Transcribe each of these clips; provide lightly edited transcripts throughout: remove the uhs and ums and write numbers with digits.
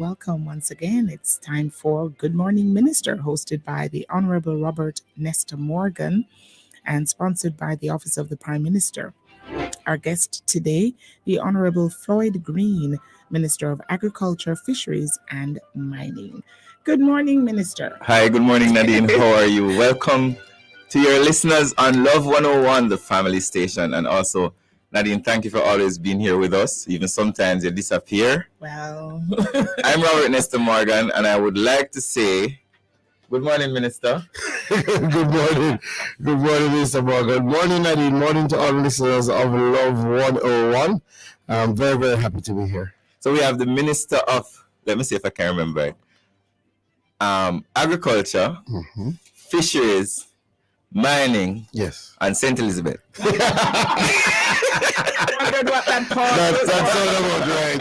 Welcome once again. It's time for Good Morning Minister, hosted by the Honourable Robert Morgan and sponsored by the Office of the Prime Minister. Our guest today, the Honourable Floyd Green, Minister of Agriculture, Fisheries and Mining. Good morning, Minister. Hi, good morning, Nadine. How are you? Welcome to your listeners on Love 101, the family station. And also, Nadine, thank you for always being here with us. Even sometimes you disappear. Well, I'm Robert Morgan, and I would like to say, good morning, Minister. Good morning. Good morning, Mr. Morgan. Morning, Nadine. Morning to all listeners of Love 101. I'm very, very happy to be here. So we have the Minister of, let me see if I can remember it, Agriculture, Fisheries, Mining, yes, and St. Elizabeth. That's all about right.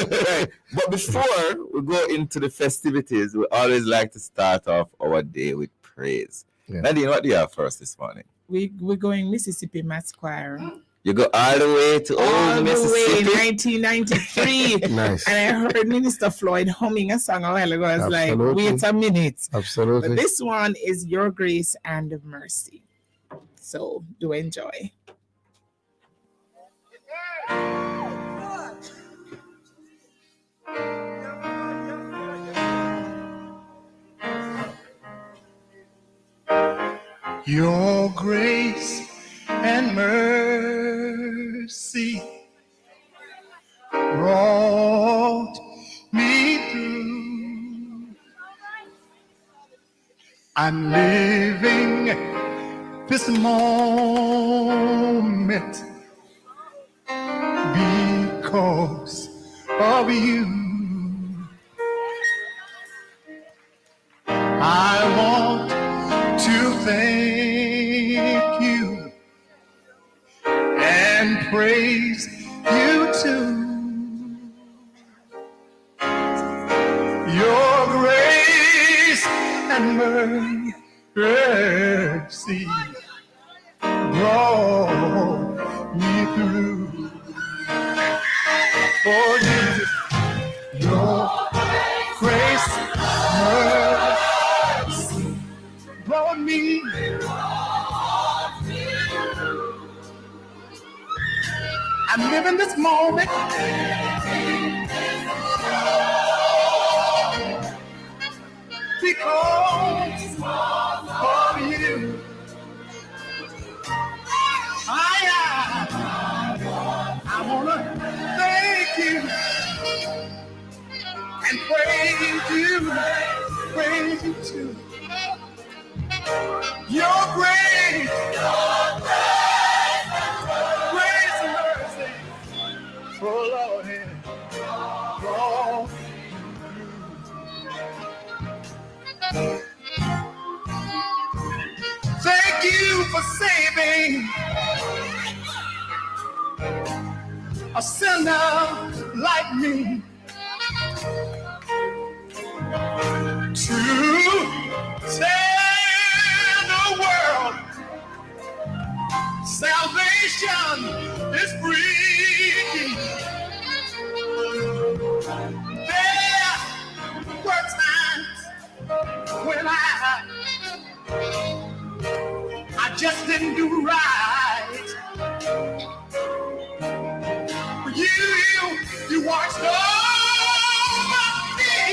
Right. But before we go into the festivities, we always like to start off our day with praise. Yeah. Nadine, what do you have for us this morning? we're going Mississippi Mass Choir. You go all the way to old Mississippi. The way, 1993. Nice. And I heard Minister Floyd humming a song a while ago. I was Absolutely. like, wait a minute. Absolutely. But this one is Your Grace and Mercy. So do enjoy. Your grace and mercy brought me through. I'm living this moment because of you. I want to thank you and praise you too. Your grace and mercy brought me through. For Jesus, your grace, mercy brought me. I'm living this moment because of you. I want to thank you and praise you too. Your grace and mercy, oh Lord, brought me through. Thank you for saving a sinner like me to tell the world salvation is free. There were times when I just didn't do right. But you watched over me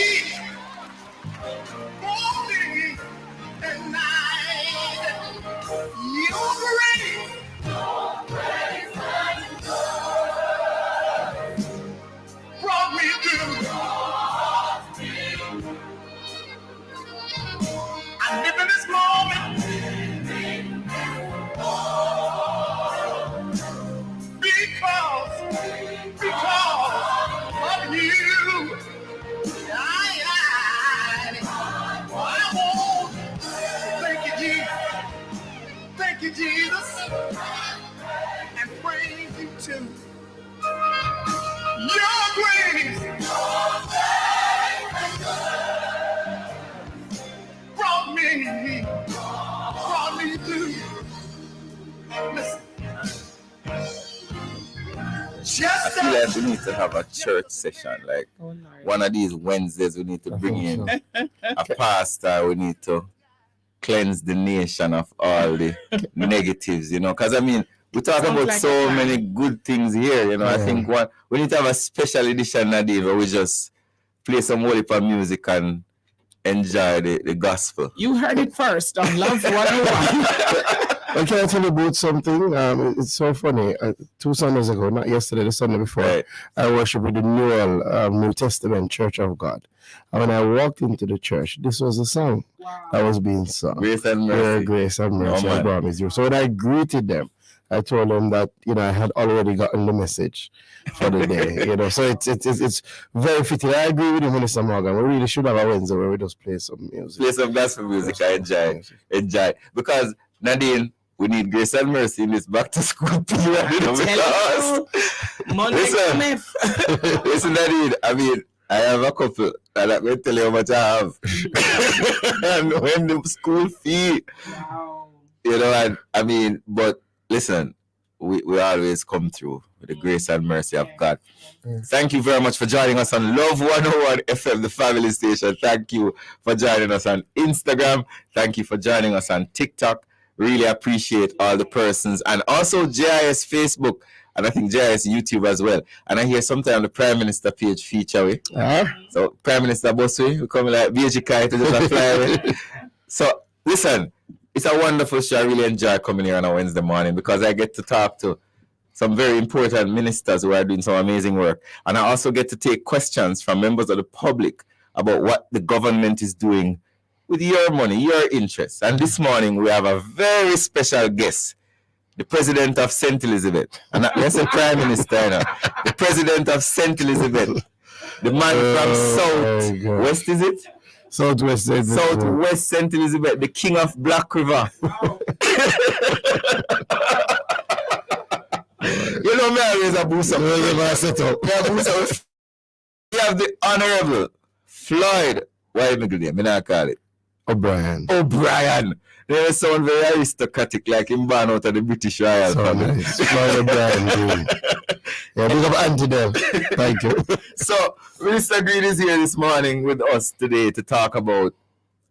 times we need to have a church session. Like one of these Wednesdays, we need to bring in a pastor. We need to cleanse the nation of all the negatives, you know. Because I mean, we talk about like so many good things here, you know. I think we need to have a special edition, Nadine, where we just play some holy music and enjoy the gospel. You heard it first on Love 101. I can tell you about something. It's so funny. 2 Sundays ago, not yesterday, the Sunday before, I worshiped with the New Testament Church of God. And when I walked into the church, this was the song that was being sung. Grace and mercy. Grace and mercy, I promise you. So when I greeted them, I told them that, you know, I had already gotten the message for the day, you know. So it's very fitting. I agree with you, Minister Morgan. We really should have a Wednesday where we just play some music. Play some gospel music. I enjoy. Because, Nadine, we need grace and mercy in this back to school period. You know, listen, Nadine, I mean, I have a couple, and let me tell you how much I have. And when the school fee, you know, and I mean, but listen, we always come through with the grace and mercy of God. Thank you very much for joining us on Love 101 FM, the family station. Thank you for joining us on Instagram. Thank you for joining us on TikTok. Really appreciate all the persons, and also JIS Facebook, and I think JIS YouTube as well. And I hear sometimes the Prime Minister page feature we. So Prime Minister Boswe, we come like BG Kite to just fly away. So listen, it's a wonderful show. I really enjoy coming here on a Wednesday morning because I get to talk to some very important ministers who are doing some amazing work. And I also get to take questions from members of the public about what the government is doing with your money, your interests. And this morning, we have a very special guest, the President of St. Elizabeth. And that's the Prime Minister, you know, the President of St. Elizabeth, the man from Southwest, is it? Southwest St. Elizabeth, the King of Black River. You know me, I always a boost up. We have the Honourable Floyd, why am I good name? I not call it O'Brien. They sound very aristocratic, like him born out of the British Royal family. Floyd O'Brien Green. Yeah, big up Auntie Del. Thank you. So, Minister Green is here this morning with us today to talk about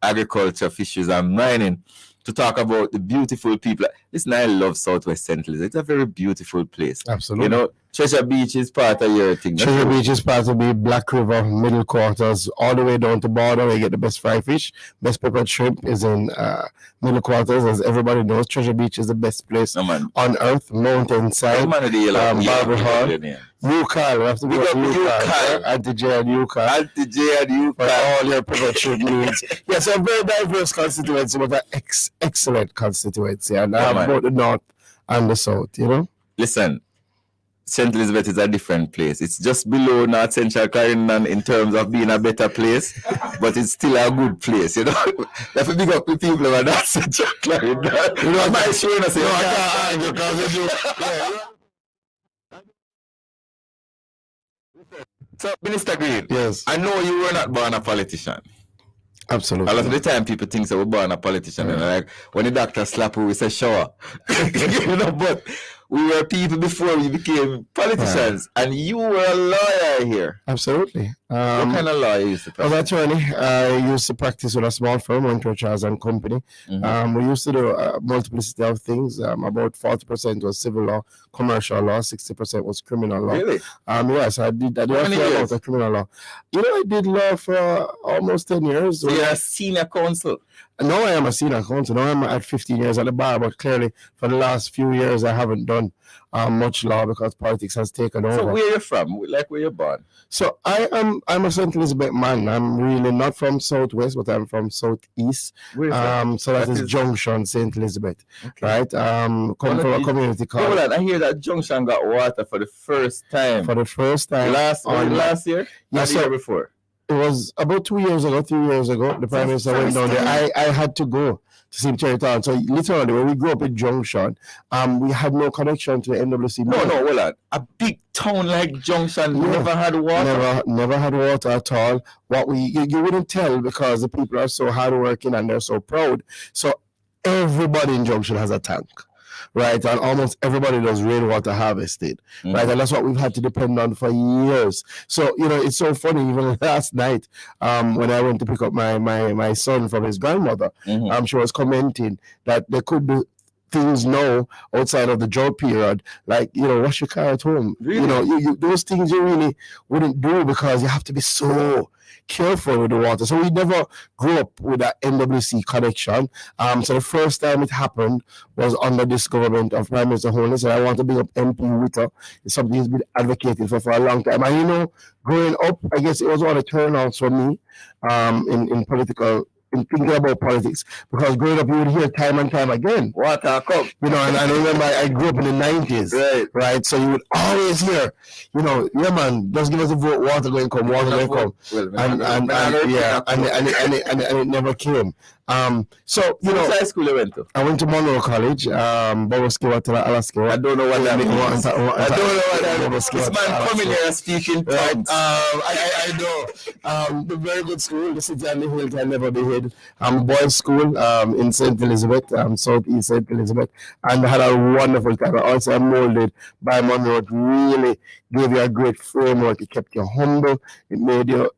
agriculture, fisheries and mining, to talk about the beautiful people. Listen, I love Southwest St. Louis. It's a very beautiful place. Absolutely. You know, Treasure Beach is part of your thing. Treasure Beach is part of the Black River, middle quarters, all the way down to border where you get the best fried fish. Best peppered shrimp is in middle quarters. As everybody knows, Treasure Beach is the best place on earth, mountainside. Barbara Hall. UCAL, we have to go to UCAL. Anti-J and UCAL. For all your peppered shrimp needs. Yes, a very diverse constituency, but an excellent constituency. And I have both the north and the south, you know? Listen, St. Elizabeth is a different place. It's just below North Central Clarendon in terms of being a better place, but it's still a good place, you know. If we big up the people of North Central Clarendon, you know, my showing us. So, Minister Green, yes, I know you were not born a politician. Absolutely. A lot of the time, people think that we're born a politician, and like when the doctor slap you, we say shower. You know, but we were people before we became politicians, and you were a lawyer here. Absolutely. What kind of law you used to practice? As attorney, I used to practice with a small firm, Montreal Charles and Company. We used to do a multiplicity of things. About 40% was civil law, commercial law, 60% was criminal law. Really? Yes, I did a fair amount of criminal law. You know, I did law for almost 10 years. So you're a senior counsel? No, I am a senior counsel. Now I'm at 15 years at the bar, but clearly for the last few years I haven't done much law because politics has taken over. So where are you from? Like where you're born? So I'm a St. Elizabeth man. I'm really not from Southwest, but I'm from Southeast. So that is Junction, St. Elizabeth, right? Come from a community called. I hear that Junction got water for the first time. Last year? Yes, the year before? It was about 2 years ago, 3 years ago. The Prime Minister went down there. I had to go to see Cherry Town. So literally, when we grew up in Junction, we had no connection to the NWC. No, hold on. A big town like Junction never had water? Never had water at all. You wouldn't tell because the people are so hardworking and they're so proud. So everybody in Junction has a tank. right? And almost everybody does rainwater harvesting, right? And that's what we've had to depend on for years. So, it's so funny, even last night, when I went to pick up my son from his grandmother, she was commenting that there could be things now outside of the drought period, like, wash your car at home. Really? You those things you really wouldn't do because you have to be so careful with the water. So we never grew up with that NWC connection. So the first time it happened was under this government of Prime Minister Hon. So I want to bring up MP Witter. It's something he's been advocating for a long time. And growing up, I guess it was one of the turnouts for me in political. In thinking about politics, because growing up you would hear time and time again, water come, and I remember I grew up in the 90s, right? So you would always hear, yeah man, just give us a vote, water going come, and it never came. So which high school you went to? I went to Monroe College, Alaska. I don't know what that means. I don't know what that means. This man coming here speaking tongues. I know. The very good school, the city and the hill can never be hid. Boys' school in St. Elizabeth, Southeast St. Elizabeth, and I had a wonderful time. I also molded by Monroe. It really gave you a great framework. It kept you humble. It made you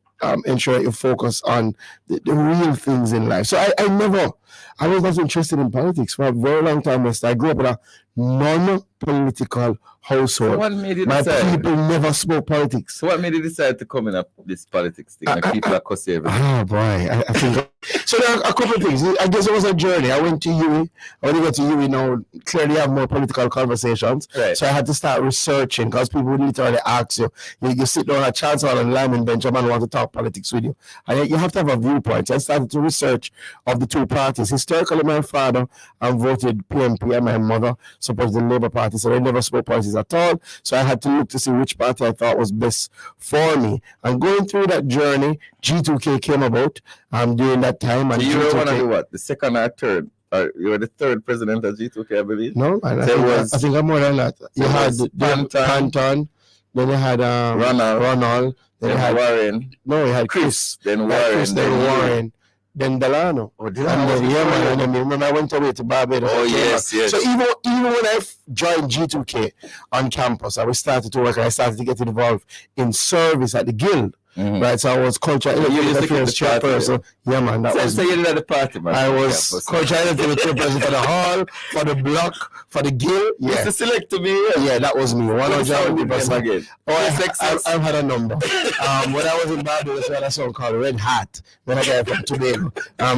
ensure you focus on the real things in life. So I was not interested in politics for a very long time. I grew up in a non-political household. So what made you My decide? people never spoke politics. So what made you decide to come in up this politics thing? Like people are cussing everything. Oh boy, I think so. There are a couple of things. I guess it was a journey. I went to UWI. When you go to UWI now, clearly have more political conversations. Right. So I had to start researching because people would literally ask you. You sit down at chance on a lineman bench, a man want to talk politics with you, and you have to have a viewpoint. So I started to research of the two parties. Historically, my father voted PMP, and my mother supported the Labour Party. So they never spoke politics at all. So I had to look to see which party I thought was best for me. And going through that journey, G2K came about during that time. And So you were one of G2K the what? The second or third? You were the third president of G2K, I believe. No, I think I'm more than that. You had Panton, then you had Ronald, then you had Warren. No, you had Chris, then Warren, Warren, then Delano. Oh, And then remember I went away to Barbados. Oh, yes. So even when I joined G2K on campus, I started to work and I started to get involved in service at the guild. Right, so I was cultural affairs chairperson. Yeah, man, that was. So you did at the party, man. I was cultural affairs chairperson for the hall, for the block, for the guild. Yeah, to select to me. Yeah, that was me. 100%. Again. Oh, I've had a number. When I was in Barbados, we had a song called Red Hat. When I got from Tobago.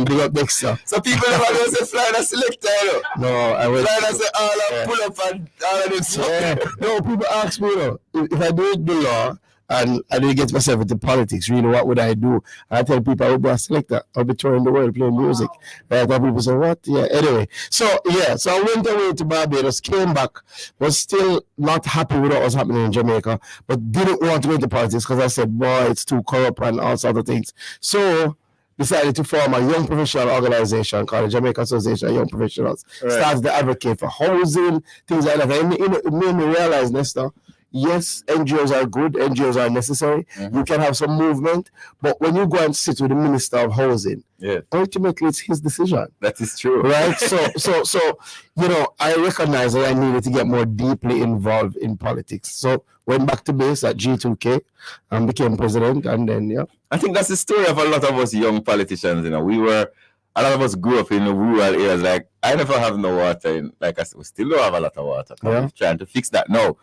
Big up Dexter. So people never know say Florida selector, you know? No, I was. Florida say all pull up and all of this. Yeah. No, people ask me, if I do it below and I didn't get myself into politics, really, what would I do? I tell people I would be a selector. I'll be touring the world playing music. Right? And people say, what? Yeah, anyway. So I went away to Barbados, came back, was still not happy with what was happening in Jamaica, but didn't want to go into politics because I said, boy, it's too corrupt and all sorts of things. So decided to form a young professional organization called the Jamaica Association of Young Professionals. Right. Started to advocate for housing, things like that. And it made me realize, Nestor, yes, NGOs are good, NGOs are necessary. You can have some movement, but when you go and sit with the Minister of Housing, ultimately it's his decision. That is true. Right? So I recognize that I needed to get more deeply involved in politics. So went back to base at G2K and became president, and then, I think that's the story of a lot of us young politicians, a lot of us grew up in the rural areas. Like, I never have no water like I said, we still don't have a lot of water. We're trying to fix that now.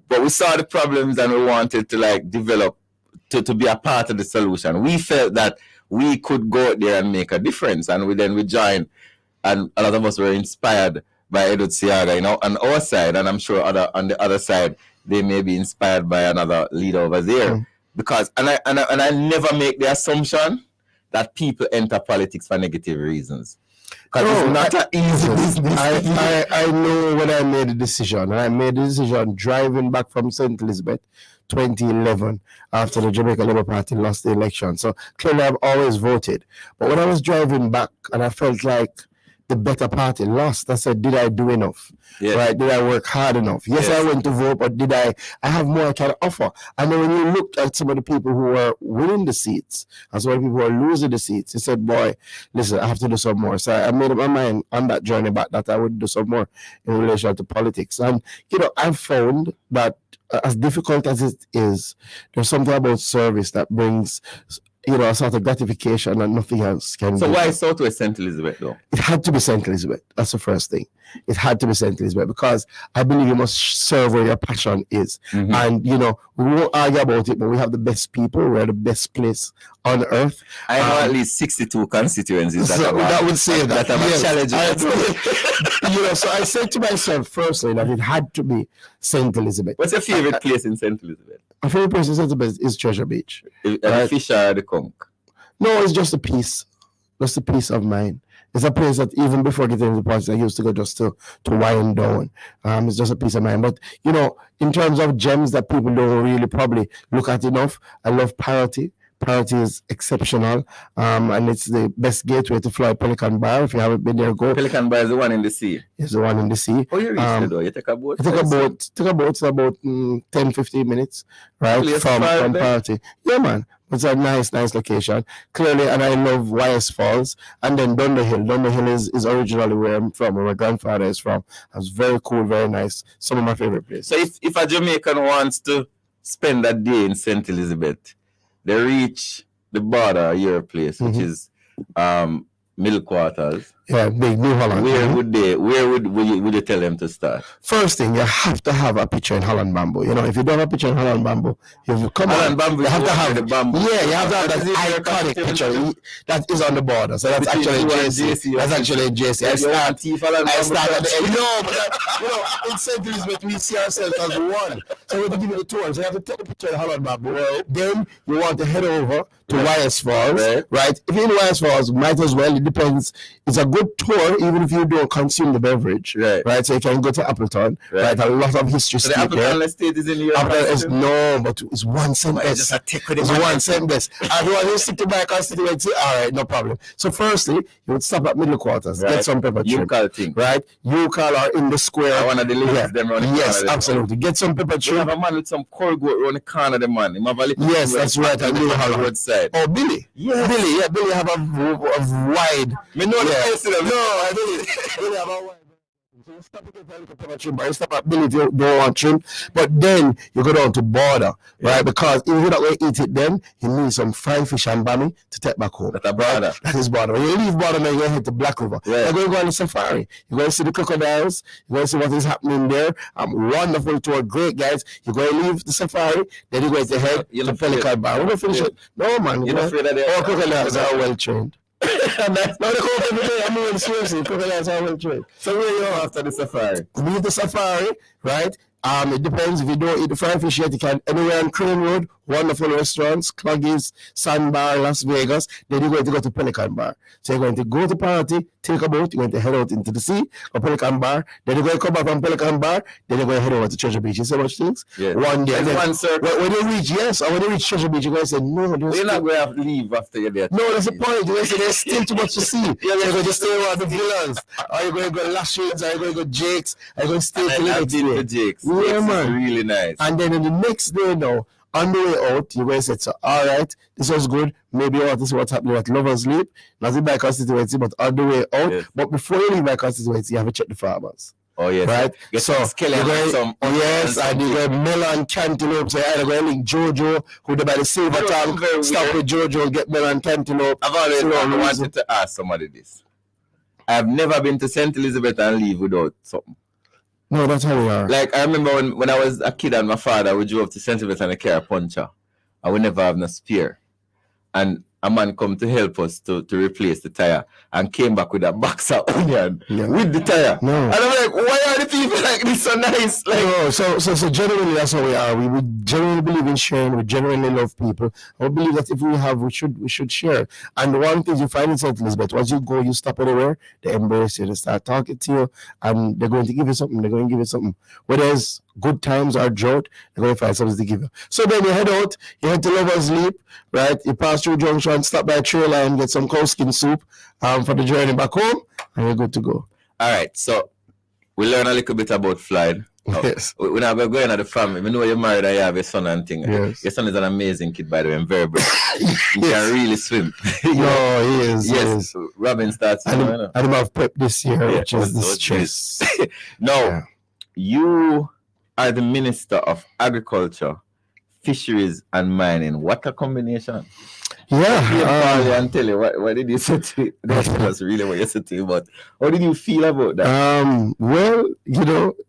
But we saw the problems and we wanted to develop to be a part of the solution. We felt that we could go out there and make a difference, and we joined, and a lot of us were inspired by Edward Siaga, on our side, and I'm sure on the other side they may be inspired by another leader over there. Because and I never make the assumption that people enter politics for negative reasons. Because it's not an easy business. I know when I made the decision. And I made the decision driving back from St. Elizabeth 2011 after the Jamaica Labour Party lost the election. So clearly I've always voted. But when I was driving back and I felt like the better party lost. I said, did I do enough? Yeah. Right? Did I work hard enough? Yes, I went to vote, but did I have more I can offer? And then when you look at some of the people who are winning the seats and some of the people who are losing the seats, you said, boy, listen, I have to do some more. So I made up my mind on that journey back that I would do some more in relation to politics. And, I've found that as difficult as it is, there's something about service that brings, a sort of gratification that nothing else can. So why Southwest St. Elizabeth, though? It had to be St. Elizabeth. That's the first thing. It had to be St. Elizabeth because I believe you must serve where your passion is. Mm-hmm. And, we won't argue about it, but we have the best people. We're the best place on earth. I know at least 62 constituencies. That would say that. Challenge. So I said to myself, firstly, that it had to be St. Elizabeth. What's your favorite place in St. Elizabeth? My favorite place in St. Elizabeth is Treasure Beach. The fish or the conch? No, it's just a peace. Just a peace of mind. It's a place that even before getting into politics, I used to go just to wind down. It's just a peace of mind. But, in terms of gems that people don't really probably look at enough, I love Parity. Parity is exceptional, and it's the best gateway to Floyd Pelican Bar. If you haven't been there, go. Pelican Bar is the one in the sea. It's the one in the sea. Oh, you reached it though. You take a boat? Take a boat. It's about 10-15 minutes, right, really from Parity. Yeah, man. It's a nice location. Clearly, and I love YS Falls. And then Dunderhill. Dunderhill is originally where I'm from, where my grandfather is from. It was very cool, very nice. Some of my favorite places. So if a Jamaican wants to spend a day in St. Elizabeth, they reach the border of your place, which is Middle Quarters. Yeah, big New Holland. Where would you tell them to start? First thing, you have to have a picture in Holland Bamboo. If you don't have a picture in Holland Bamboo, you have to have the bamboo. Yeah, you have to have that iconic picture that is on the border. So that's actually JC. That's actually JC. I start at the end. No, but in St. Elizabeth, we see ourselves as one. So we have to give you the tour. So you have to take the picture in Holland Bamboo. Right. Then you want to head over to YS Falls, right? If you're in YS Falls, might as well. It depends. It's a good tour, even if you don't consume the beverage, right? So you can go to Appleton, right? A lot of history. So the Appleton estate is in your house? No, but it's 1 cent best. It's 1 cent best. Everyone who's sitting by constituency, all right, no problem. So firstly, you would stop at Middle Quarters, get some pepper shrimp, right? You call or in the square. I want to deliver them around the corner. Yes, absolutely. Get some pepper shrimp. You have a man with some cold goat around the corner, the man. Yes, that's right. I do have a roadside. Oh, Billy. Yes. Billy have a wide. Me know the place. No, I really have a wide. So you stop at pepper shrimp, or you stop at Billy if you don't want shrimp, but then you go down to border, right? Because if you're not going to eat it then, you need some fried fish and bami to take back home. That's a border. That is border. When you leave border, then you're going to head to Black River. You're going to go on the safari. You're going to see the crocodiles. You're going to see what is happening there. Wonderful tour, great guys. You're going to leave the safari, then you're going to head to Pelican Bar. We're going to finish it. No, man. You're not afraid of all crocodiles are well trained. No, they come every day. I mean, seriously, crocodiles are well trained. So where you are after the safari? Leave the safari, right? It depends. If you don't eat the fried fish yet, you can anywhere on Crane Road, wonderful restaurants, Cluggies, Sandbar, Las Vegas. Then you're going to go to Pelican Bar. So you're going to go to Parity, take a boat, you're going to head out into the sea, or Pelican Bar. Then you're going to come back from Pelican Bar, then you're going to head over to Treasure Beach. You see much things? Yeah. One day. Then, one circle. When you reach, when you reach Treasure Beach, you're going to say, no. You're not going to have to leave after you're there. No, that's the point. You're going to say, there's still too much to see. You're going to stay around the villas. Are you going to go Lashings? Are you going to go Jake's? Are you going to stay till the next day? To Jake's. Yeah, man. Really nice. And then in the next day now, on the way out, you're going to say, so, all right, this was good. Maybe you want to see what's happening at Lovers Leap. Not in my constituency, but on the way out. Yes. But before you leave my constituency, you have to check the farmers. Oh, yes. Right? So, you're going, and you go melon, cantaloupe. So, you're going to link Jojo, who by the silver tank. Stop with Jojo, get melon, cantaloupe. I've always wanted to ask somebody this. I've never been to St. Elizabeth and leave without something. No, that's how we are. Like, I remember when I was a kid and my father, we drove to St. Elizabeth and a car puncher. And we never have no spare. And a man come to help us to replace the tire and came back with a box of onion with the tire. No. And I'm like, why are the people like this so nice? Like, no, so generally that's how we are. We genuinely believe in sharing. We genuinely love people. I believe that if we have, we should share. And one thing you find in St. Elizabeth, once you go, you stop anywhere, they embrace you, they start talking to you, and they're going to give you something. Whether it's good times or drought, they're going to find something to give you. So then you head out, you head to Lovers Leap, right? You pass through Junction, stop by Trailer and get some cow skin soup for the journey back home, and you're good to go. All right, so we learn a little bit about Floyd. Yes. We're not going to go into the family. We know you're married and you have a son and thing. Yes. Your son is an amazing kid, by the way, and very brave. He can really swim. No, he is. Yes, He is. Robin starts. I didn't have prep this year, which is the stress. No, you are the Minister of Agriculture, Fisheries and Mining. What a combination. Yeah. And tell you, what did you say to you? That's really what you said to you, but how did you feel about that? Well,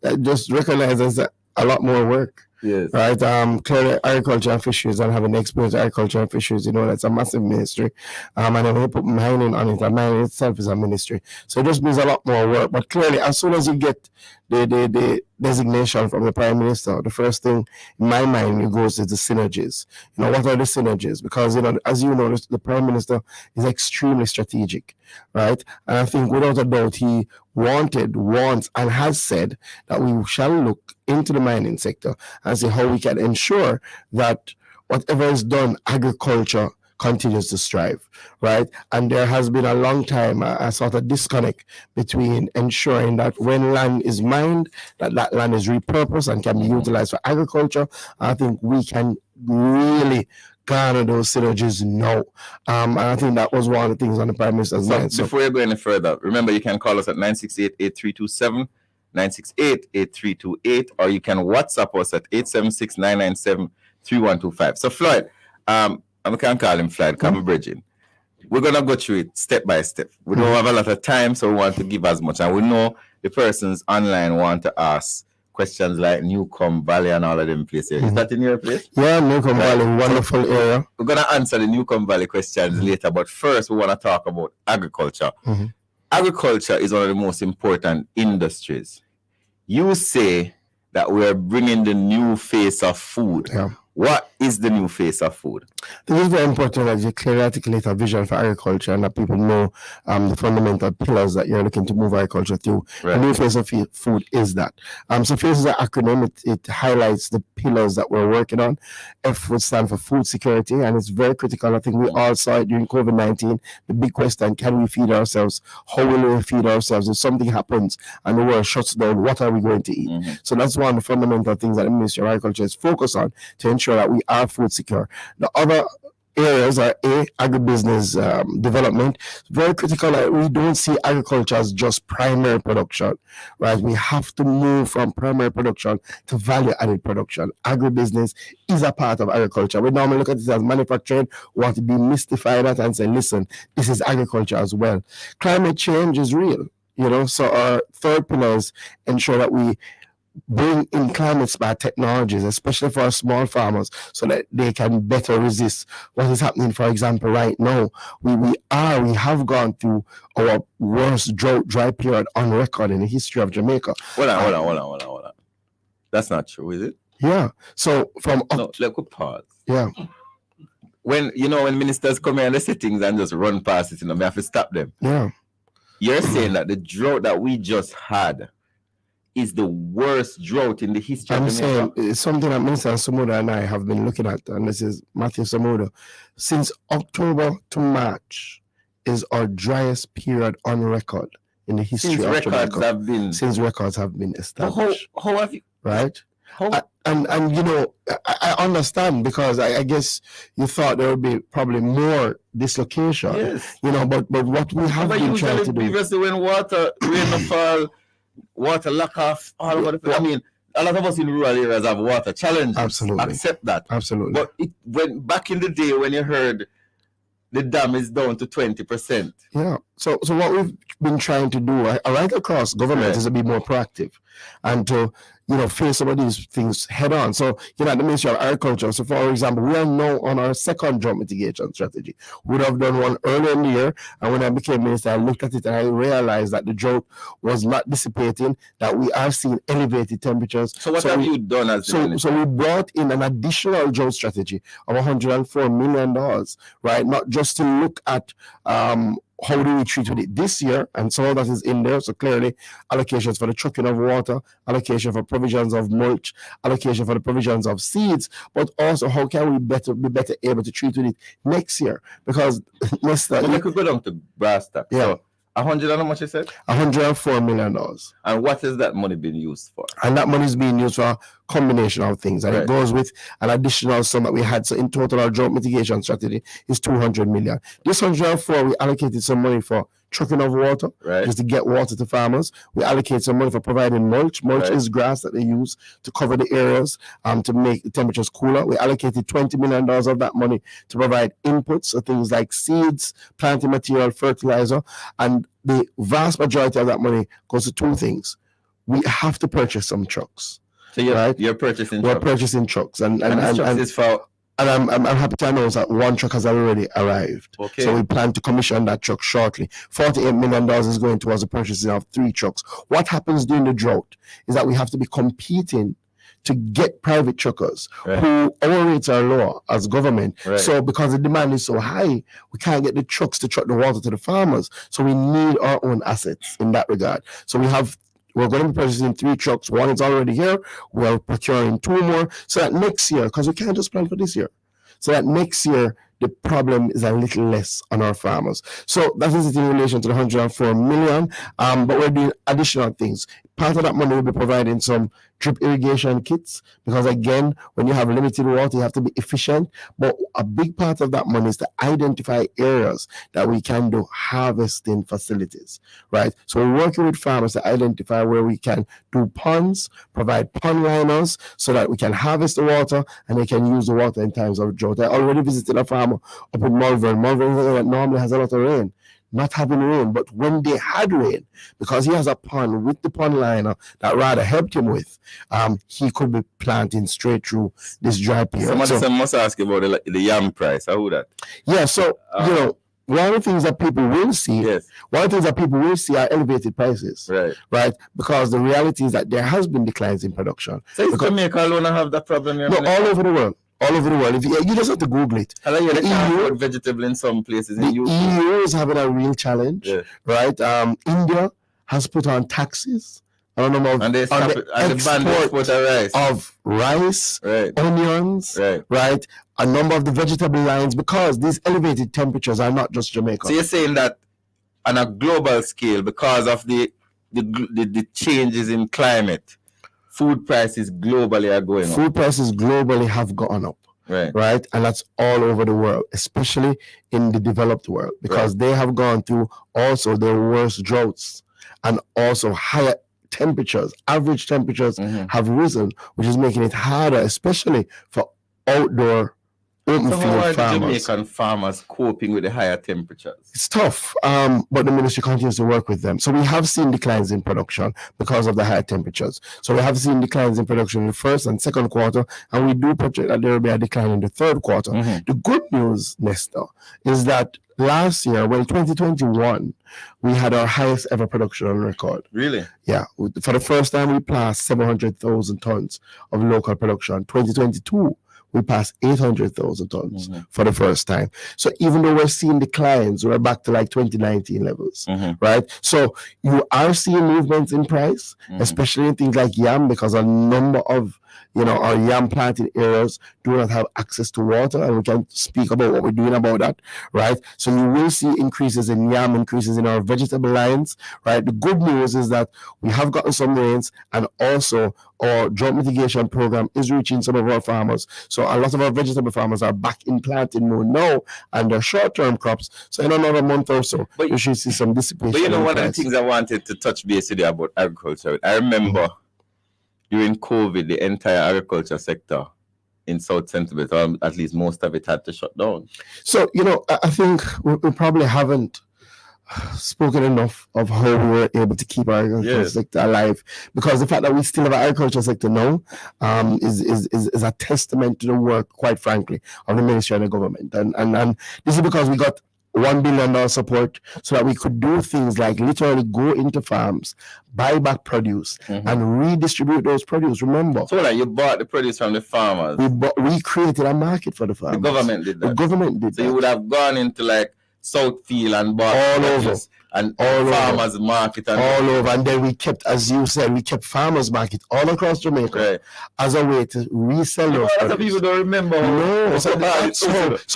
I just recognize there's a lot more work. Yes. Right. Clearly, agriculture and fisheries, and having experience in agriculture and fisheries, that's a massive ministry. And then we put mining on it, and mining itself is a ministry. So it just means a lot more work. But clearly, as soon as you get the designation from the Prime Minister, the first thing in my mind goes to the synergies. What are the synergies? Because, as you know, the Prime Minister is extremely strategic, right? And I think without a doubt, he wants, and has said that we shall look into the mining sector and see how we can ensure that whatever is done, agriculture continues to strive, right? And there has been a long time a sort of disconnect between ensuring that when land is mined, that land is repurposed and can be utilized for agriculture. I think we can really garner those synergies now. And I think that was one of the things on the Prime Minister's mind. So before you go any further, remember you can call us at 968-8327, 968-8328, or you can WhatsApp us at 876-997-3125. So Floyd, I can call him Floyd, come bridging. We're going to go through it step by step. We don't have a lot of time, so we want to give as much. And we know the persons online want to ask questions like Newcomb Valley and all of them places. Is that in your place? Yeah, Newcomb Valley, wonderful area. We're going to answer the Newcomb Valley questions later, but first we want to talk about agriculture. Agriculture is one of the most important industries. You say that we're bringing the new face of food. Yeah. What is the new face of food? It is very important that you clearly articulate a vision for agriculture and that people know the fundamental pillars that you're looking to move agriculture to. Right. The new face of food is that. So FACE is an acronym. It highlights the pillars that we're working on. F would stand for food security, and it's very critical. I think we all saw it during COVID-19. The big question, can we feed ourselves? How will we feed ourselves? If something happens and the world shuts down, what are we going to eat? So that's one of the fundamental things that the Ministry of Agriculture is focused on to ensure that we are food secure. The other areas are agribusiness development. Very critical that we don't see agriculture as just primary production, right? We have to move from primary production to value-added production. Agribusiness is a part of agriculture. We normally look at it as manufacturing. We want to demystify that and say, listen, this is agriculture as well. Climate change is real, so our third pillar is ensure that we bring in climate smart technologies, especially for our small farmers, so that they can better resist what is happening. For example, right now, we have gone through our worst dry period on record in the history of Jamaica. Hold on. That's not true, is it? Yeah. So let me pause. Yeah. When ministers come here and they say things and just run past it, we have to stop them. Yeah. You're saying that the drought that we just had is the worst drought in the history of Jamaica. I'm saying it's something that Minister Samuda and I have been looking at, and this is Matthew Samuda. Since October to March is our driest period on record in the history of Jamaica. Since records have been established. How have you? Right? And I understand, because I guess you thought there would be probably more dislocation. Yes. But what we have been trying to do. Previously, when rain fall, water lack off all over the place. I mean, a lot of us in rural areas have water challenges. Absolutely. Accept that. Absolutely. But when back in the day when you heard the dam is down to 20%. Yeah. So what we've been trying to do right across government is to be more proactive and to face some of these things head on. So, at the Ministry of Agriculture, so for example, we are now on our second drought mitigation strategy. We would have done one earlier in the year, and when I became minister, I looked at it and I realized that the drought was not dissipating, that we are seeing elevated temperatures. So what have you done as the minister? So we brought in an additional drought strategy of $104 million, right? Not just to look at how do we treat with it this year, and some of that is in there. So clearly, allocations for the trucking of water, allocation for provisions of mulch, allocation for the provisions of seeds, but also how can we be better able to treat with it next year? Because we could go down to brass tacks. Yeah. So 100 and how much you said? $104 million. And what is that money being used for? And that money is being used for a combination of things. And Right. it goes with an additional sum that we had. So in total, our drought mitigation strategy is $200 million. This 104, we allocated some money for trucking of water, Right. just to get water to farmers. We allocate some money for providing mulch. Mulch Right. is grass that they use to cover the areas to make the temperatures cooler. We allocated $20 million of that money to provide inputs, so things like seeds, planting material, fertilizer. And the vast majority of that money goes to two things. We have to purchase some trucks. So you're, Right. you're purchasing We're trucks. purchasing trucks, and And this trucks is for I'm happy to announce that one truck has already arrived. okay. So we plan to commission that truck shortly. $48 million is going towards the purchasing of 3 trucks. What happens during the drought is that we have to be competing to get private truckers Right. who our rates are lower as government. Right. So because the demand is so high, we can't get the trucks to truck the water to the farmers. So we need our own assets in that regard. So we're going to be purchasing 3 trucks. One is already here. We're procuring 2 more. So that next year, because we can't just plan for this year. So that next year, the problem is a little less on our farmers. So that is it in relation to the 104 million. But we're doing additional things. Part of that money will be providing some drip irrigation kits, because again, when you have limited water, you have to be efficient. But a big part of that money is to identify areas that we can do harvesting facilities, right? So we're working with farmers to identify where we can do ponds, provide pond liners, so that we can harvest the water and they can use the water in times of drought. I already visited a farmer up in Malvern. Malvern normally has a lot of rain. Not having rain, but when they had rain, because he has a pond with the pond liner that rather helped him with, he could be planting straight through this dry period. Somebody must ask you about the yam price. How that? Yeah, so you know, one of the things that people will see, Yes. one of the things that people will see are elevated prices, Right. right? Because the reality is that there has been declines in production. So is Because- Jamaica alone have that problem here? No, all over the world. All over the world. If you just have to Google it. I like the they can't EU afford vegetable in some places The in UK. EU is having a real challenge, Yeah. right? India has put on taxes. I don't know about And they stop it, and the ban the export of rice. of rice, Right. onions, Right. right? A number of the vegetable lines, because these elevated temperatures are not just Jamaica. So you're saying that on a global scale, because of the changes in climate, food prices globally are going up. Food prices globally have gone up, Right. right? And that's all over the world, especially in the developed world, because they have gone through also their worst droughts, and also higher temperatures. Average temperatures Mhm. have risen, which is making it harder, especially for outdoor open So how field are the farmers. Jamaican farmers coping with the higher temperatures? It's tough, but the ministry continues to work with them. So we have seen declines in production because of the high temperatures. So we have seen declines in production in the first and second quarter, and we do project that there will be a decline in the third quarter. Mhm. The good news, Nestor, is that last year, 2021, we had our highest ever production on record. Really? Yeah, for the first time, we passed 700,000 tons of local production. 2022, we passed 800,000 tons Mhm. for the first time. So even though we're seeing declines, we're back to like 2019 levels, Mhm. right? So you are seeing movements in price, Mhm. especially in things like yam, because a number of our yam planting areas do not have access to water, and we can speak about what we're doing about that, right? So you will see increases in yam, increases in our vegetable lines, right? The good news is that we have gotten some rains, and also our drought mitigation program is reaching some of our farmers. So a lot of our vegetable farmers are back in planting mode now, and their short-term crops. So in another month or so, But- you should see some dissipation. But you know, in one of the price. things I wanted to touch base today about agriculture, I remember during COVID, the entire agriculture sector in South Central, or at least most of it, had to shut down. So, I think we probably haven't spoken enough of how we were able to keep our agriculture Yes. sector alive, because the fact that we still have an agriculture sector now is a testament to the work, quite frankly, of the ministry and the government. And this is because we got $1 billion support so that we could do things like literally go into farms, buy back produce, Mhm. and redistribute those produce. Remember, So like you bought the produce from the farmers. we created a market for the The farmers. government did The that. government did So that. you would have gone into like Southfield and bought All produce and All farmers market and all over. And then we kept, as you said, we kept farmers market all across Jamaica as a way to resell those products. A lot of people don't remember. No. So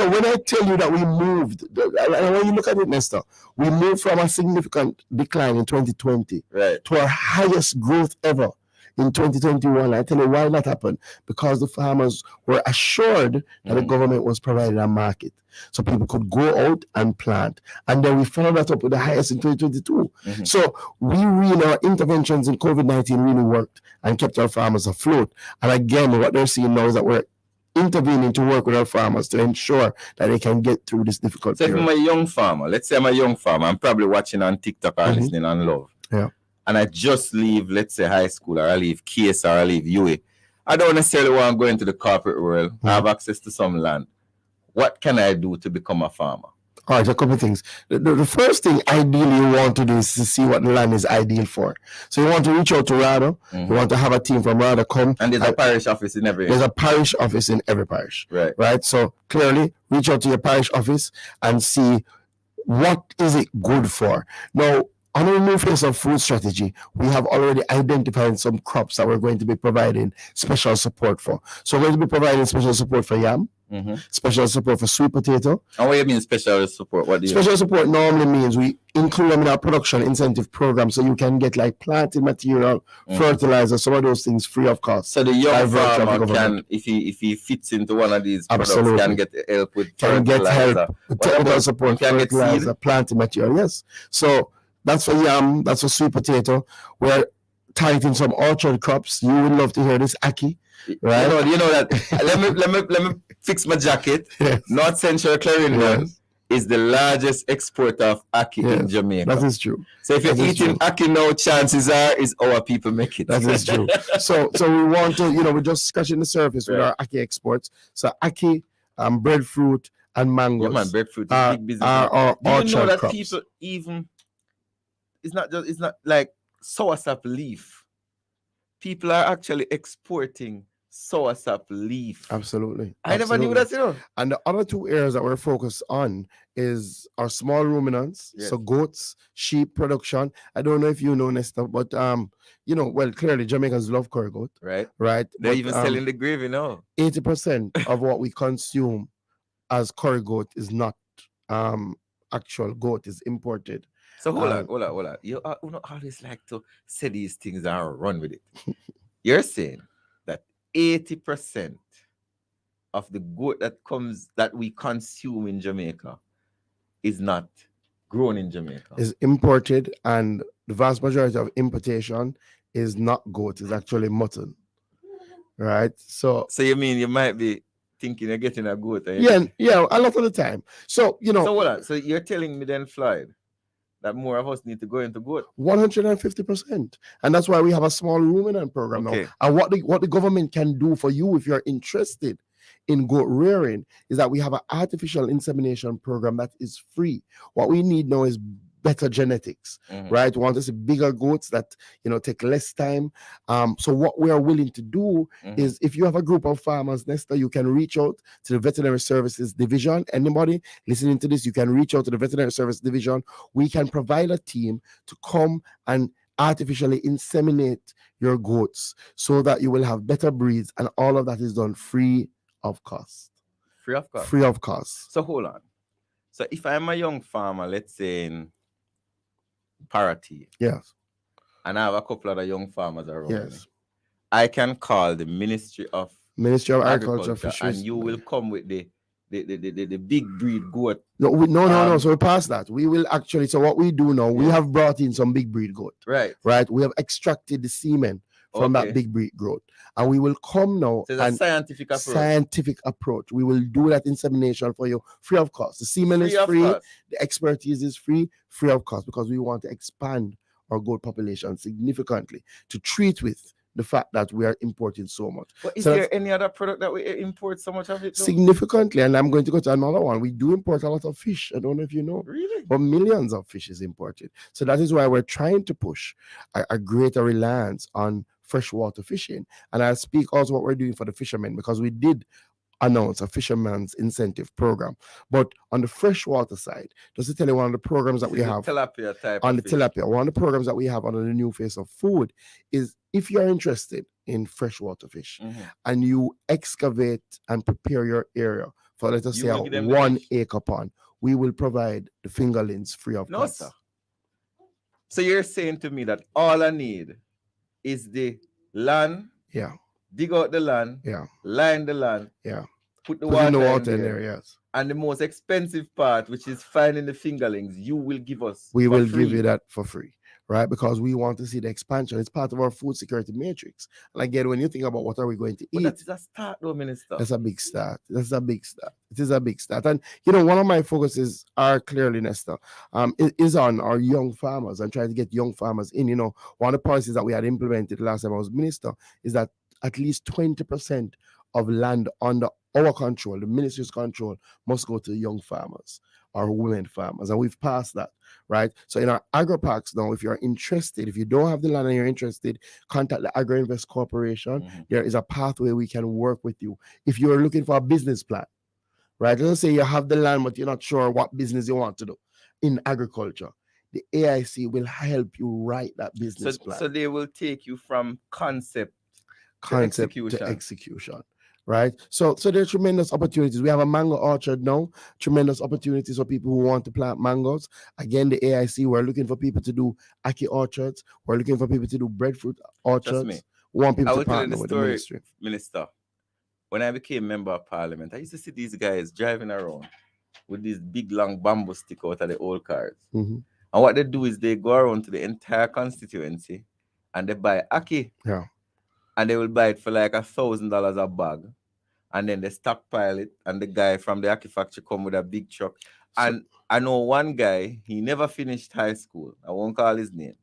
when I tell you that we moved, and when you look at it, Nestor, we moved from a significant decline in 2020 to our highest growth ever in 2021. I tell you why that happened. Because the farmers were assured that the government was providing a market. So people could go out and plant. And then we followed that up with the highest in 2022. So our interventions in COVID-19 really worked and kept our farmers afloat. And again, what they're seeing now is that we're intervening to work with our farmers to ensure that they can get through this difficult period. So if I'm a young farmer, let's say I'm a young farmer, I'm probably watching on TikTok or listening on Love. Yeah. And I just leave, let's say, high school, or I leave KS, or I leave UA. I don't necessarily want to go into the corporate world. I have access to some land. What can I do to become a farmer? All right, a couple of things. The first thing ideally you want to do is to see what the land is ideal for. So you want to reach out to RADA. You want to have a team from RADA come. And there's a parish office in every. There's a parish office in every parish. Right. So clearly, reach out to your parish office and see what is it good for. Now, on the new phase of food strategy, we have already identified some crops that we're going to be providing special support for. So we're going to be providing special support for yam, special support for sweet potato. And what do you mean special support? What do you Special support normally means we include them in our production incentive program, so you can get like planting material, fertilizer, some of those things free of cost. So the young farmer can, if he fits into one of these products, can get help with fertilizer. With technical support, can fertilizer, get planting material. Yes. So that's for yam, that's for sweet potato. We're targeting some orchard crops. You would love to hear this, Aki. Right? You know that. let me fix my jacket. North Central Clarendon is the largest exporter of Aki in Jamaica. That is true. So if you're eating Aki now, chances are is our people make it. That is true. So we want to, we're just scratching the surface with our Aki exports. So Aki, breadfruit and mangoes. Yeah, man, breadfruit is big business. Our Do you know that crops. people even, it's not like soursop leaf. People are actually exporting soursop leaf. Absolutely. I never knew that, And the other two areas that we're focused on is our small ruminants, so goats, sheep production. I don't know if you know, Nestor, but well, clearly Jamaicans love curry goat. Right. They're even selling the gravy now. 80% of what we consume as curry goat is not actual goat, is imported. So hold on. You don't always like to say these things and run with it. You're saying that 80% of the goat that we consume in Jamaica is not grown in Jamaica. Is imported, and the vast majority of importation is not goat, it's actually mutton. Right? So you mean you might be thinking you're getting a goat? Yeah, a lot of the time. So So hold on. So you're telling me then, Floyd, that more of us need to go into goat? 150%. And that's why we have a small ruminant program now. And what the government can do for you if you're interested in goat rearing is that we have an artificial insemination program that is free. What we need now is better genetics, right? We want to see bigger goats that take less time. So what we are willing to do is, if you have a group of farmers, Nestor, you can reach out to the Veterinary Services Division. Anybody listening to this, you can reach out to the Veterinary Service Division. We can provide a team to come and artificially inseminate your goats so that you will have better breeds, and all of that is done free of cost. Free of cost? Free of cost. So hold on. So if I'm a young farmer, let's say in Paraty. Yes. And I have a couple of young farmers around. Yes. Me, I can call the Ministry of Agriculture, Fisheries, and you will come with the big breed goat. No. So we passed that. We will actually. So what we do now, we have brought in some big breed goat. Right. We have extracted the semen from that big breed goat, and we will come now. So it's a scientific approach. We will do that insemination for you free of cost. The semen is free. The expertise is free of cost, because we want to expand our goat population significantly to treat with the fact that we are importing so much. But is there any other product that we import so much of it? Significantly, and I'm going to go to another one. We do import a lot of fish. I don't know if you know. Really? But millions of fish is imported. So that is why we're trying to push a greater reliance on freshwater fishing. And I'll speak also what we're doing for the fishermen, because we did announce a fisherman's incentive program. But on the freshwater side, just to tell you one of the programs that we have tilapia type on of the fish. tilapia, one of the programs that we have under the new face of food is if you're interested in freshwater fish and you excavate and prepare your area for, let us say, a 1 acre pond, we will provide the fingerlings free of cost. Sir. So you're saying to me that all I need is the land, dig out the land, line the land, put the water in there, yes. And the most expensive part, which is finding the fingerlings, you will give us. We will give you that for free, right? Because we want to see the expansion. It's part of our food security matrix. And again, when you think about what are we going to eat, that's a start, though, Minister. That's a big start. That's a big start. It is a big start. And you know, one of my focuses are clearly, Nesta, is on our young farmers and trying to get young farmers in. You know, one of the policies that we had implemented last time I was minister is that at least 20% of land under our control, the ministry's control, must go to young farmers or women farmers. And we've passed that, right? So in our agro parks now, if you're interested, if you don't have the land and you're interested, contact the Agro Invest Corporation. There is a pathway we can work with you. If you're looking for a business plan, right? Let's say you have the land, but you're not sure what business you want to do in agriculture. The AIC will help you write that business plan. So they will take you from concept to execution. Right, so there's tremendous opportunities. We have a mango orchard now. Tremendous opportunities for people who want to plant mangoes. Again, the AIC, we're looking for people to do ackee orchards. We're looking for people to do breadfruit orchards. We want people to partner with the ministry. Minister, when I became member of parliament, I used to see these guys driving around with these big long bamboo stick out of the old cars. And what they do is they go around to the entire constituency and they buy ackee. And they will buy it for like $1,000 a bag. And then they stockpile it. And the guy from the ackee factory come with a big truck. And I know one guy, he never finished high school. I won't call his name.